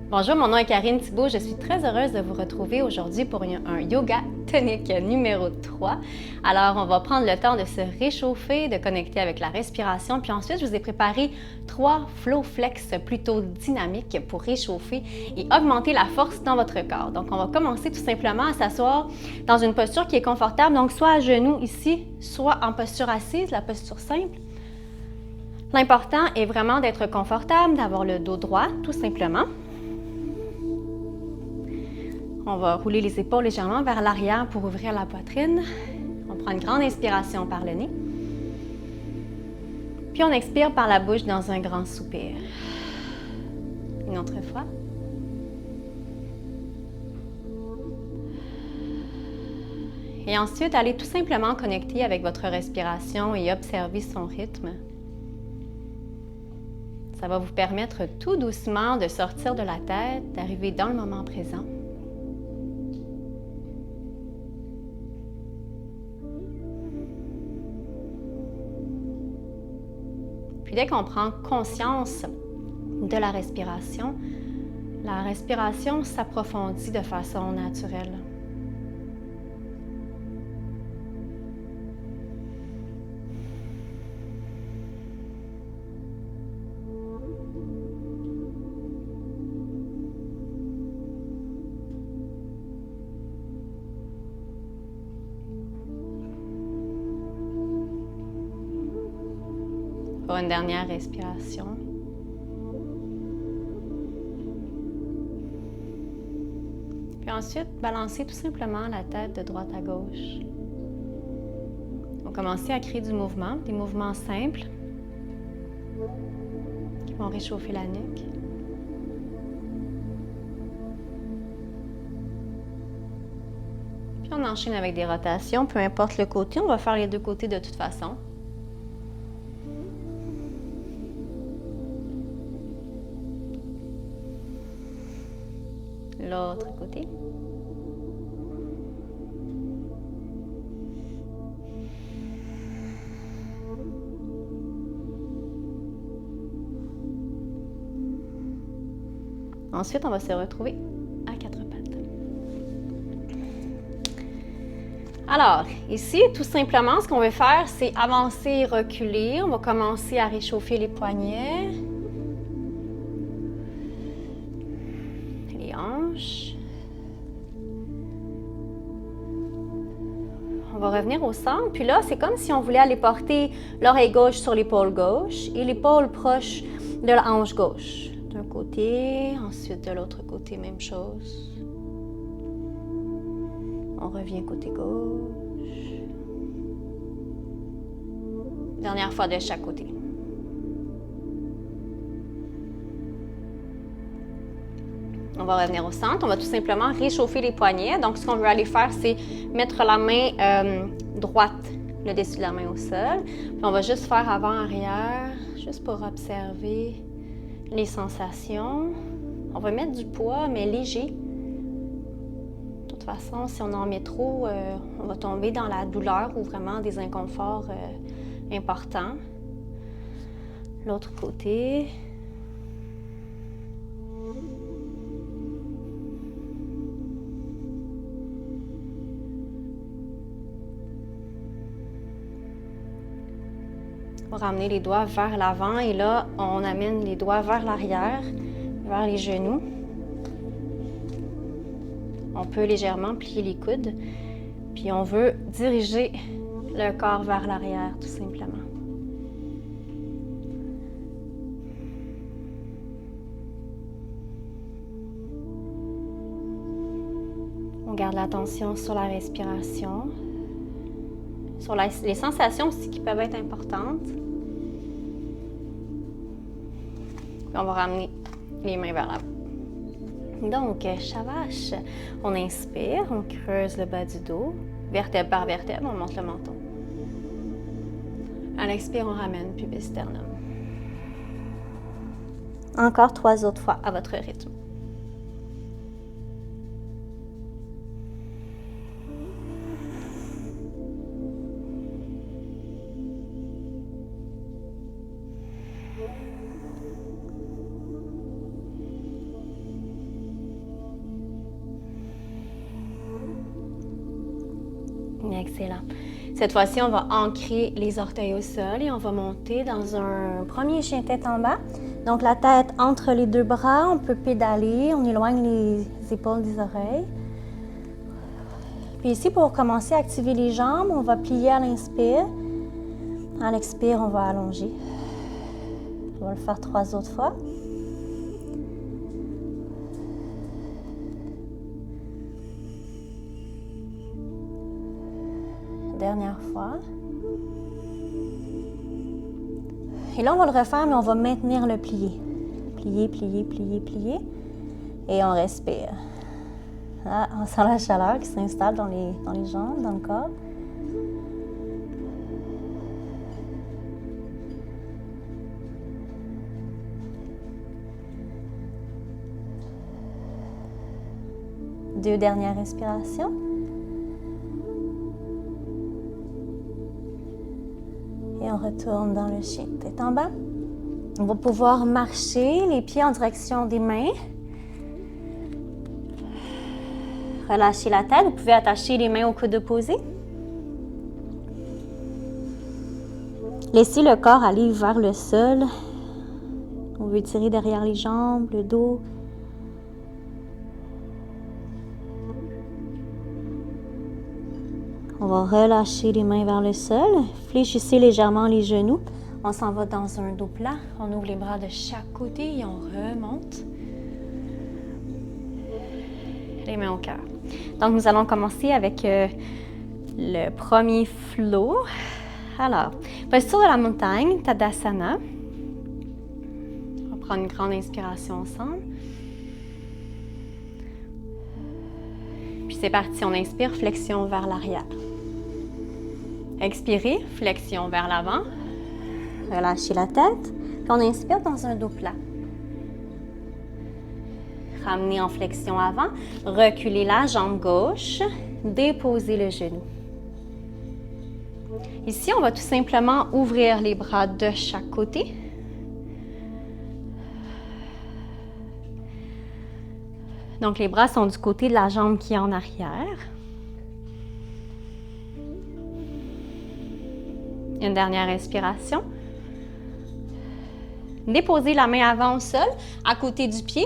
Bonjour, mon nom est Karine Thibault. Je suis très heureuse de vous retrouver aujourd'hui pour un yoga tonique numéro 3. Alors, on va prendre le temps de se réchauffer, de connecter avec la respiration. Puis ensuite, je vous ai préparé 3 flow flex plutôt dynamiques pour réchauffer et augmenter la force dans votre corps. Donc, on va commencer tout simplement à s'asseoir dans une posture qui est confortable. Donc, soit à genoux ici, soit en posture assise, la posture simple. L'important est vraiment d'être confortable, d'avoir le dos droit, tout simplement. On va rouler les épaules légèrement vers l'arrière pour ouvrir la poitrine. On prend une grande inspiration par le nez. Puis on expire par la bouche dans un grand soupir. Une autre fois. Et ensuite, allez tout simplement connecter avec votre respiration et observer son rythme. Ça va vous permettre tout doucement de sortir de la tête, d'arriver dans le moment présent. Puis dès qu'on prend conscience de la respiration s'approfondit de façon naturelle. Pour une dernière respiration. Puis ensuite, balancez tout simplement la tête de droite à gauche. On va commencer à créer du mouvement, des mouvements simples qui vont réchauffer la nuque. Puis on enchaîne avec des rotations, peu importe le côté, on va faire les deux côtés de toute façon. L'autre côté. Ensuite, on va se retrouver à quatre pattes. Alors, ici, tout simplement, ce qu'on veut faire, c'est avancer et reculer. On va commencer à réchauffer les poignets. Les hanches. On va revenir au centre, puis là, c'est comme si on voulait aller porter l'oreille gauche sur l'épaule gauche et l'épaule proche de la hanche gauche. D'un côté, ensuite de l'autre côté, même chose. On revient côté gauche. Dernière fois de chaque côté. On va revenir au centre. On va tout simplement réchauffer les poignets. Donc, ce qu'on veut aller faire, c'est mettre la main droite, le dessus de la main au sol. Puis, on va juste faire avant-arrière, juste pour observer les sensations. On va mettre du poids, mais léger. De toute façon, si on en met trop, on va tomber dans la douleur ou vraiment des inconforts importants. L'autre côté. On va ramener les doigts vers l'avant et là, on amène les doigts vers l'arrière, vers les genoux. On peut légèrement plier les coudes, puis on veut diriger le corps vers l'arrière, tout simplement. On garde l'attention sur la respiration. Sur les sensations aussi qui peuvent être importantes. Puis on va ramener les mains vers l'avant. Donc, Shavash, on inspire, on creuse le bas du dos, vertèbre par vertèbre, on monte le menton. À l'expire, on ramène pubis sternum. Encore 3 autres fois à votre rythme. Excellent. Cette fois-ci, on va ancrer les orteils au sol et on va monter dans un premier chien tête en bas. Donc, la tête entre les deux bras, on peut pédaler, on éloigne les épaules des oreilles. Puis ici, pour commencer à activer les jambes, on va plier à l'inspire. À l'expire, on va allonger. On va le faire 3 autres fois. Dernière fois. Et là, on va le refaire, mais on va maintenir le plié. Plier, plier, plier, plier. Et on respire. Là, on sent la chaleur qui s'installe dans les jambes, dans le corps. Deux dernières respirations. Et on retourne dans le chien tête en bas. On va pouvoir marcher les pieds en direction des mains. Relâchez la tête. Vous pouvez attacher les mains au coude opposé. Laissez le corps aller vers le sol. On veut tirer derrière les jambes, le dos. On va relâcher les mains vers le sol. Fléchissez légèrement les genoux. On s'en va dans un dos plat. On ouvre les bras de chaque côté et on remonte. Les mains au cœur. Donc, nous allons commencer avec le premier flow. Alors, posture de la montagne, Tadasana. On va prendre une grande inspiration ensemble. Puis c'est parti, on inspire, flexion vers l'arrière. Expirez, flexion vers l'avant. Relâchez la tête. Puis on inspire dans un dos plat. Ramenez en flexion avant. Reculez la jambe gauche. Déposez le genou. Ici, on va tout simplement ouvrir les bras de chaque côté. Donc, les bras sont du côté de la jambe qui est en arrière. Une dernière respiration. Déposez la main avant au sol, à côté du pied.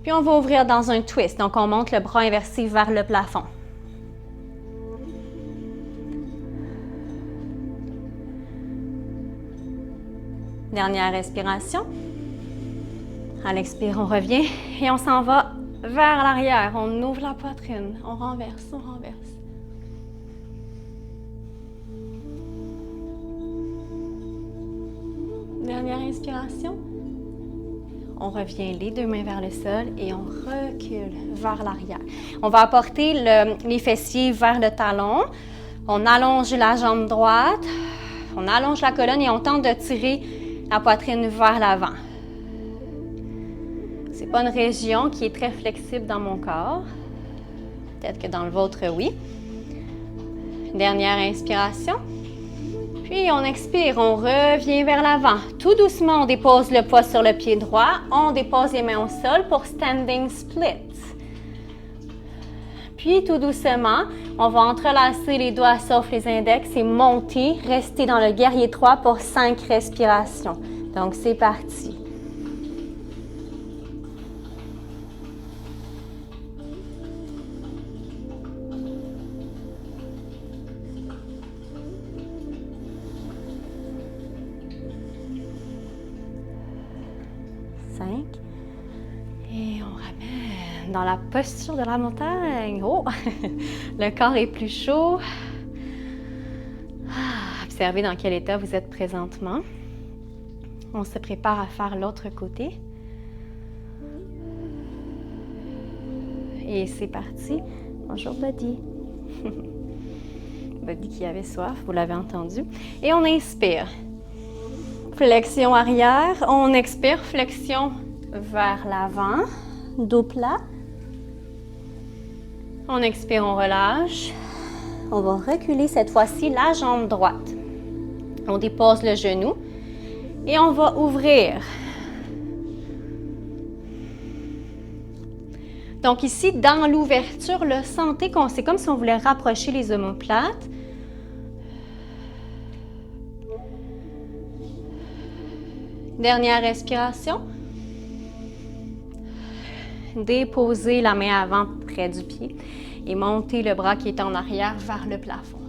Puis, on va ouvrir dans un twist. Donc, on monte le bras inversé vers le plafond. Dernière respiration. À l'expire, on revient et on s'en va vers l'arrière. On ouvre la poitrine. On renverse, on renverse. Dernière inspiration. On revient les deux mains vers le sol et on recule vers l'arrière. On va apporter les fessiers vers le talon. On allonge la jambe droite. On allonge la colonne et on tente de tirer la poitrine vers l'avant. Ce n'est pas une région qui est très flexible dans mon corps. Peut-être que dans le vôtre, oui. Dernière inspiration. Puis on expire, on revient vers l'avant. Tout doucement, on dépose le poids sur le pied droit. On dépose les mains au sol pour standing split. Puis tout doucement, on va entrelacer les doigts sauf les index et monter. Rester dans le guerrier 3 pour 5 respirations. Donc c'est parti. Et on ramène dans la posture de la montagne. Oh! Le corps est plus chaud. Observez dans quel état vous êtes présentement. On se prépare à faire l'autre côté. Et c'est parti. Bonjour Buddy. Buddy qui avait soif, vous l'avez entendu. Et on inspire. Flexion arrière. On expire, flexion vers l'avant. Dos plat. On expire, on relâche. On va reculer cette fois-ci la jambe droite. On dépose le genou et on va ouvrir. Donc ici, dans l'ouverture, sentez qu'on c'est comme si on voulait rapprocher les omoplates. Dernière respiration. Déposez la main avant près du pied et montez le bras qui est en arrière vers le plafond.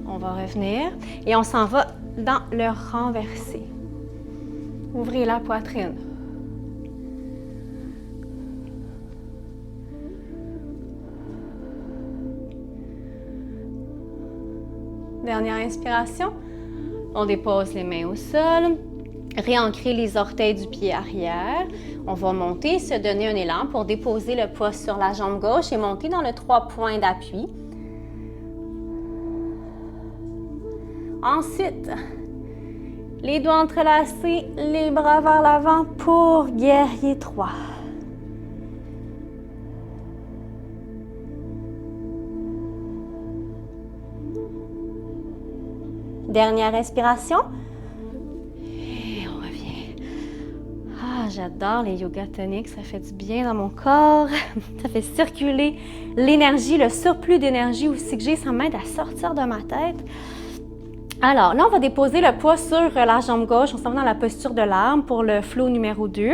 On va revenir et on s'en va dans le renversé. Ouvrez la poitrine. Dernière inspiration. On dépose les mains au sol. Réancrer les orteils du pied arrière. On va monter, se donner un élan pour déposer le poids sur la jambe gauche et monter dans le 3 points d'appui. Ensuite, les doigts entrelacés, les bras vers l'avant pour guerrier 3. Dernière respiration. Et on revient. Ah, j'adore les yoga toniques, ça fait du bien dans mon corps. Ça fait circuler l'énergie, le surplus d'énergie aussi que j'ai, ça m'aide à sortir de ma tête. Alors, là, on va déposer le poids sur la jambe gauche. On s'en va dans la posture de l'arbre pour le flow numéro 2.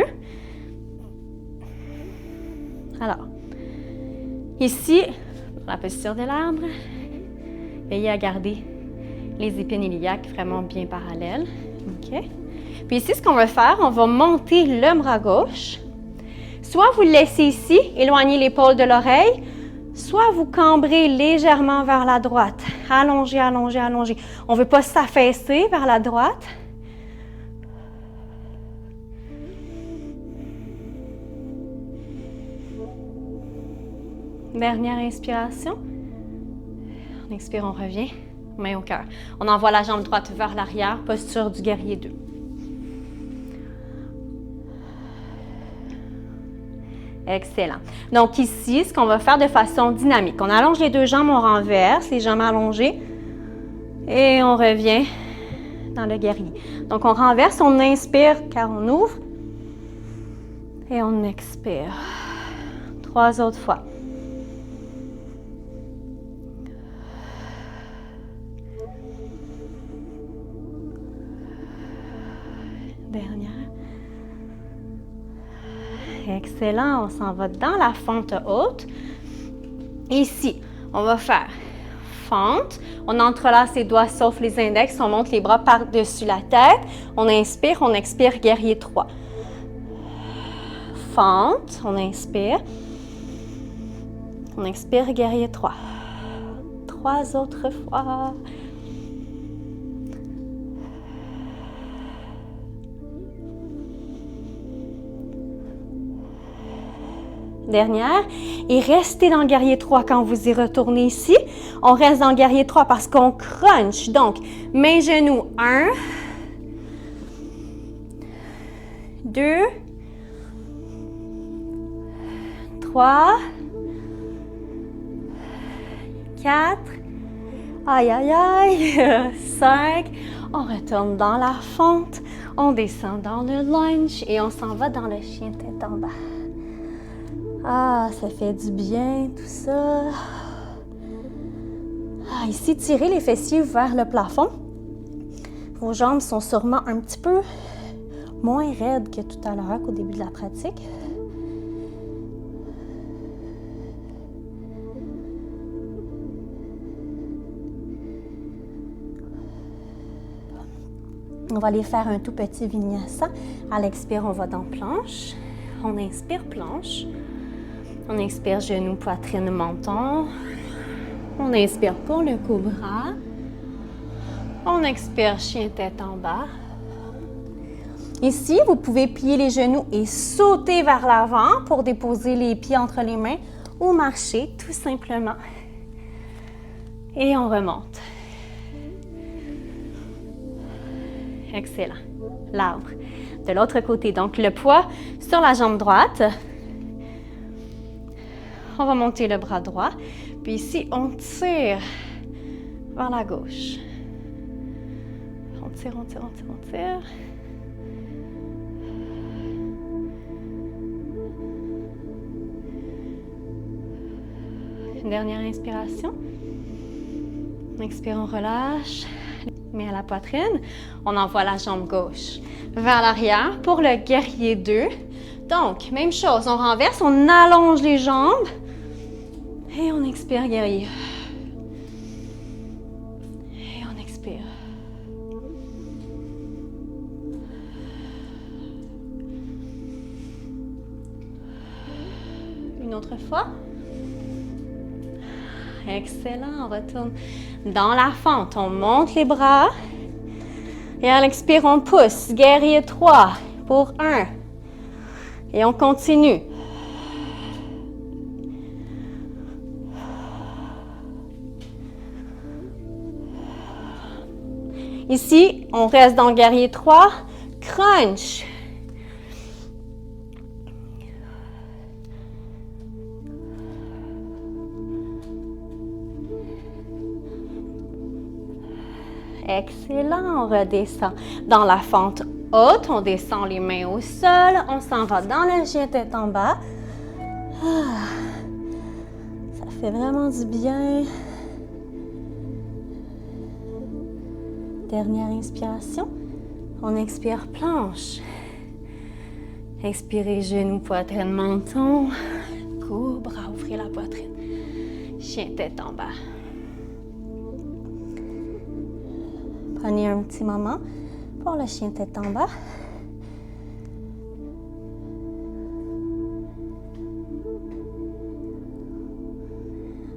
Alors, ici, la posture de l'arbre, veillez à garder les épines iliaques vraiment bien parallèles. OK? Puis ici, ce qu'on va faire, on va monter le bras gauche. Soit vous le laissez ici, éloignez l'épaule de l'oreille, soit vous cambrez légèrement vers la droite. Allongez, allongez, allongez. On ne veut pas s'affaisser vers la droite. Dernière inspiration. On expire, on revient. Main au cœur. On envoie la jambe droite vers l'arrière, posture du guerrier 2. Excellent. Donc ici, ce qu'on va faire de façon dynamique, on allonge les deux jambes, on renverse, les jambes allongées et on revient dans le guerrier. Donc on renverse, on inspire car on ouvre et on expire. 3 autres fois. Dernière. Excellent, on s'en va dans la fente haute. Ici, on va faire fente. On entrelace les doigts sauf les index. On monte les bras par-dessus la tête. On inspire, on expire, guerrier 3. Fente, on inspire. On expire, guerrier 3. 3 autres fois. Dernière, et restez dans le guerrier 3 quand vous y retournez ici. On reste dans le guerrier 3 parce qu'on crunch. Donc, main, genoux, 1, 2, 3, 4, aïe, aïe, aïe, 5. On retourne dans la fente, on descend dans le lunge et on s'en va dans le chien tête en bas. Ah, ça fait du bien, tout ça. Ah, ici, tirez les fessiers vers le plafond. Vos jambes sont sûrement un petit peu moins raides que tout à l'heure, qu'au début de la pratique. On va aller faire un tout petit vinyasa. À l'expire, on va dans planche. On inspire, planche. On expire, genoux, poitrine, menton. On inspire pour le cobra. On expire, chien tête en bas. Ici, vous pouvez plier les genoux et sauter vers l'avant pour déposer les pieds entre les mains ou marcher tout simplement. Et on remonte. Excellent. L'arbre. De l'autre côté, donc le poids sur la jambe droite. On va monter le bras droit. Puis ici, on tire vers la gauche. On tire, on tire, on tire, on tire. Une dernière inspiration. Expire, on relâche. Main à la poitrine. On envoie la jambe gauche vers l'arrière pour le guerrier 2. Donc, même chose, on renverse, on allonge les jambes. Et on expire, guerrier. Et on expire. Une autre fois. Excellent, on retourne dans la fente. On monte les bras. Et à l'expire, on pousse. Guerrier 3 pour 1. Et on continue. Ici, on reste dans le guerrier 3. Crunch. Excellent, on redescend dans la fente haute, on descend les mains au sol, on s'en va dans le chien tête en bas. Ça fait vraiment du bien. Dernière inspiration, on expire planche. Expirez genoux, poitrine, menton, cou, bras, ouvrez la poitrine. Chien tête en bas. Prenez un petit moment pour le chien tête en bas.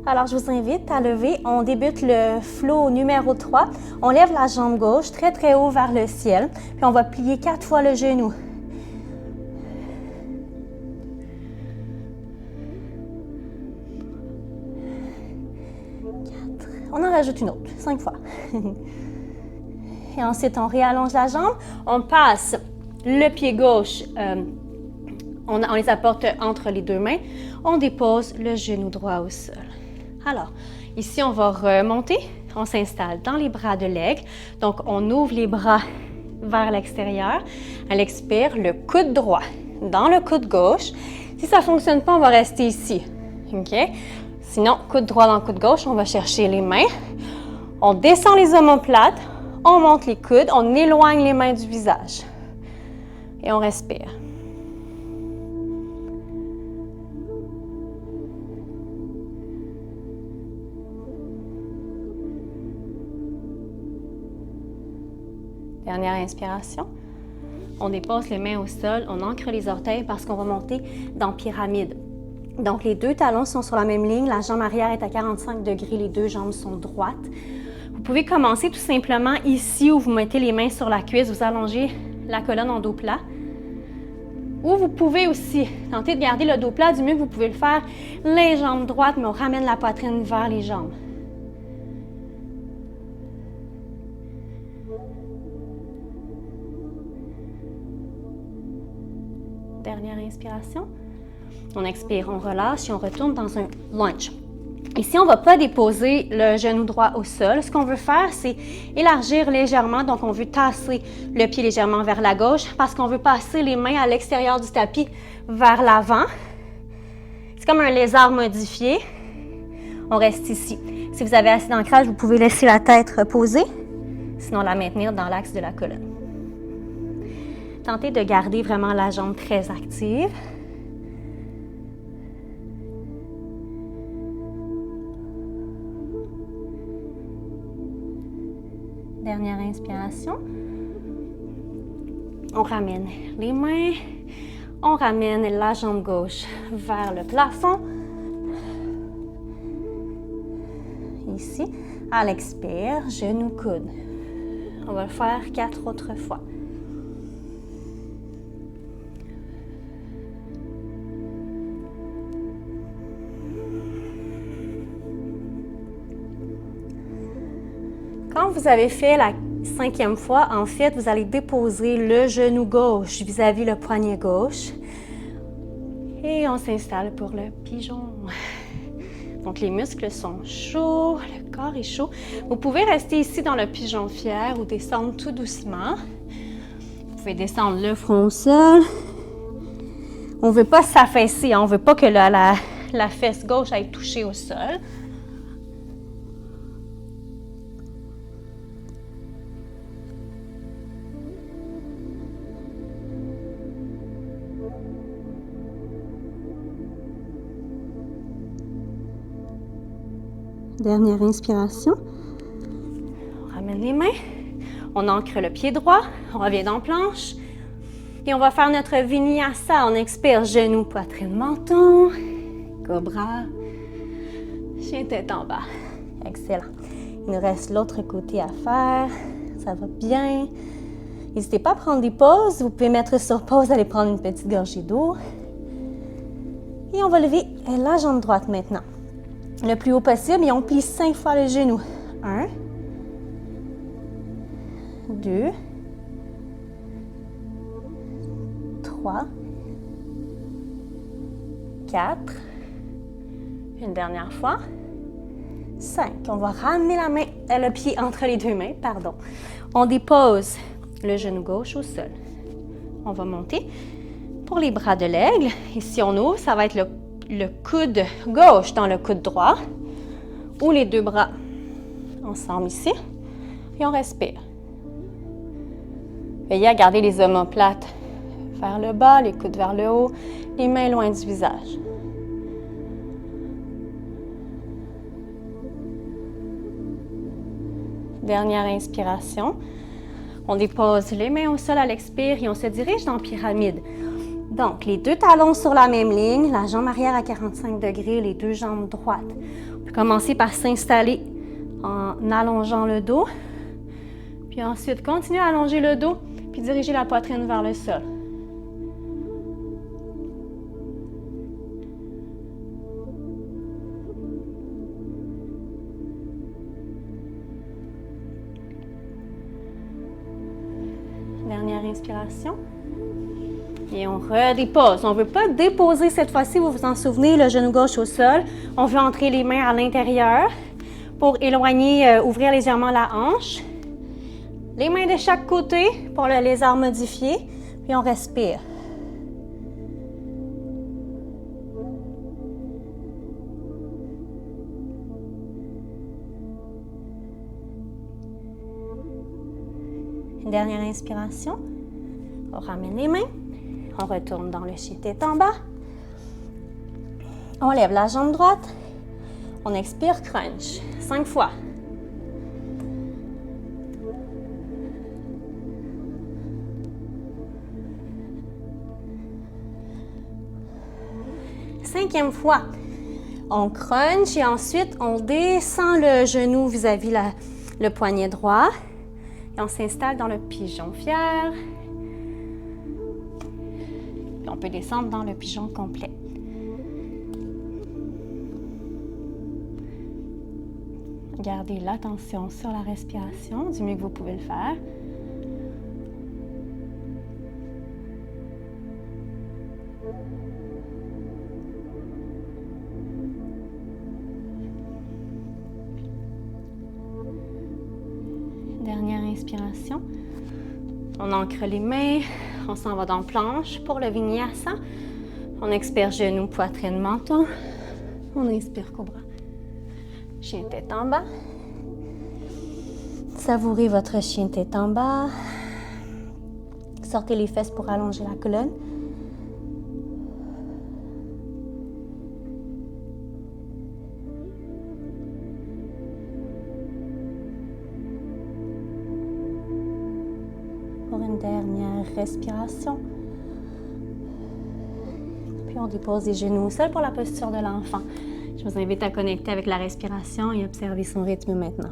Alors, je vous invite à lever. On débute le flow numéro 3. On lève la jambe gauche très, très haut vers le ciel. Puis, on va plier 4 fois le genou. 4. On en rajoute une autre, 5 fois. Et ensuite, on réallonge la jambe. On passe le pied gauche, on les apporte entre les deux mains. On dépose le genou droit au sol. Alors, ici, on va remonter. On s'installe dans les bras de l'aigle. Donc, on ouvre les bras vers l'extérieur. À l'expire, le coude droit dans le coude gauche. Si ça ne fonctionne pas, on va rester ici. OK? Sinon, coude droit dans le coude gauche, on va chercher les mains. On descend les omoplates. On monte les coudes, on éloigne les mains du visage. Et on respire. Dernière inspiration. On dépose les mains au sol, on ancre les orteils parce qu'on va monter dans pyramide. Donc, les deux talons sont sur la même ligne, la jambe arrière est à 45 degrés, les deux jambes sont droites. Vous pouvez commencer tout simplement ici où vous mettez les mains sur la cuisse, vous allongez la colonne en dos plat. Ou vous pouvez aussi tenter de garder le dos plat du mieux que vous pouvez le faire, les jambes droites, mais on ramène la poitrine vers les jambes. Dernière inspiration. On expire, on relâche et on retourne dans un lunge. Ici, on ne va pas déposer le genou droit au sol. Ce qu'on veut faire, c'est élargir légèrement. Donc, on veut tasser le pied légèrement vers la gauche parce qu'on veut passer les mains à l'extérieur du tapis vers l'avant. C'est comme un lézard modifié. On reste ici. Si vous avez assez d'ancrage, vous pouvez laisser la tête reposer, sinon la maintenir dans l'axe de la colonne. Tentez de garder vraiment la jambe très active. Dernière inspiration. On ramène les mains. On ramène la jambe gauche vers le plafond. Ici, à l'expire, genou coude. On va le faire 4 autres fois. Quand vous avez fait la 5e fois, en fait, vous allez déposer le genou gauche vis-à-vis le poignet gauche. Et on s'installe pour le pigeon. Donc, les muscles sont chauds, le corps est chaud. Vous pouvez rester ici dans le pigeon fier ou descendre tout doucement. Vous pouvez descendre le front au sol. On ne veut pas s'affaisser, on ne veut pas que la fesse gauche aille toucher au sol. Dernière inspiration. On ramène les mains. On ancre le pied droit. On revient dans planche. Et on va faire notre vinyasa. On expire, genoux, poitrine, menton. Cobra. Chien tête en bas. Excellent. Il nous reste l'autre côté à faire. Ça va bien. N'hésitez pas à prendre des pauses. Vous pouvez mettre sur pause, aller prendre une petite gorgée d'eau. Et on va lever la jambe droite maintenant. Le plus haut possible et on plie 5 fois le genou. 1, 2, 3, 4, une dernière fois, 5. On va ramener la main, le pied entre les deux mains, pardon. On dépose le genou gauche au sol. On va monter pour les bras de l'aigle. Et si on ouvre, ça va être le coude gauche dans le coude droit ou les deux bras ensemble ici et on respire. Veillez à garder les omoplates vers le bas, les coudes vers le haut, les mains loin du visage. Dernière inspiration. On dépose les mains au sol à l'expire et on se dirige dans pyramide. Donc, les deux talons sur la même ligne, la jambe arrière à 45 degrés, les deux jambes droites. On peut commencer par s'installer en allongeant le dos. Puis ensuite, continuez à allonger le dos, puis diriger la poitrine vers le sol. Dernière inspiration. Et on redépose. On ne veut pas déposer cette fois-ci, vous vous en souvenez, le genou gauche au sol. On veut entrer les mains à l'intérieur pour éloigner, ouvrir légèrement la hanche. Les mains de chaque côté pour le lézard modifié. Puis on respire. Une dernière inspiration. On ramène les mains. On retourne dans le chien tête en bas. On lève la jambe droite. On expire, crunch. 5 fois. Cinquième fois. On crunch et ensuite on descend le genou vis-à-vis le poignet droit. Et on s'installe dans le pigeon fier. On peut descendre dans le pigeon complet. Gardez l'attention sur la respiration du mieux que vous pouvez le faire. Dernière inspiration. On ancre les mains. On s'en va dans planche pour le vinyasa. On expire genou, poitrine, menton. On inspire cobra. Chien tête en bas. Savourez votre chien tête en bas. Sortez les fesses pour allonger la colonne. Pour une dernière respiration. Puis on dépose les genoux au sol pour la posture de l'enfant. Je vous invite à connecter avec la respiration et observer son rythme maintenant.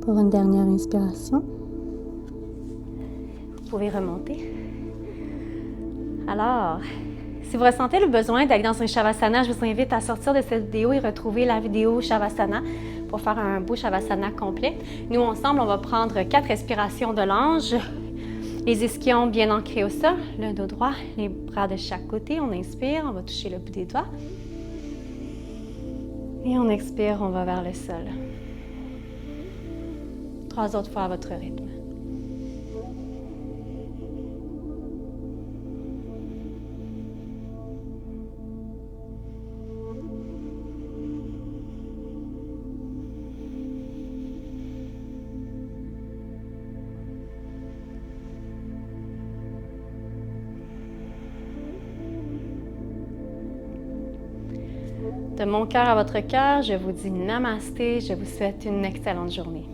Pour une dernière inspiration. Vous pouvez remonter. Alors, si vous ressentez le besoin d'aller dans un Shavasana, je vous invite à sortir de cette vidéo et retrouver la vidéo Shavasana pour faire un beau Shavasana complet. Nous, ensemble, on va prendre 4 respirations de l'ange. Les ischions bien ancrés au sol, le dos droit, les bras de chaque côté. On inspire, on va toucher le bout des doigts. Et on expire, on va vers le sol. 3 autres fois à votre rythme. De mon cœur à votre cœur, je vous dis namasté, je vous souhaite une excellente journée.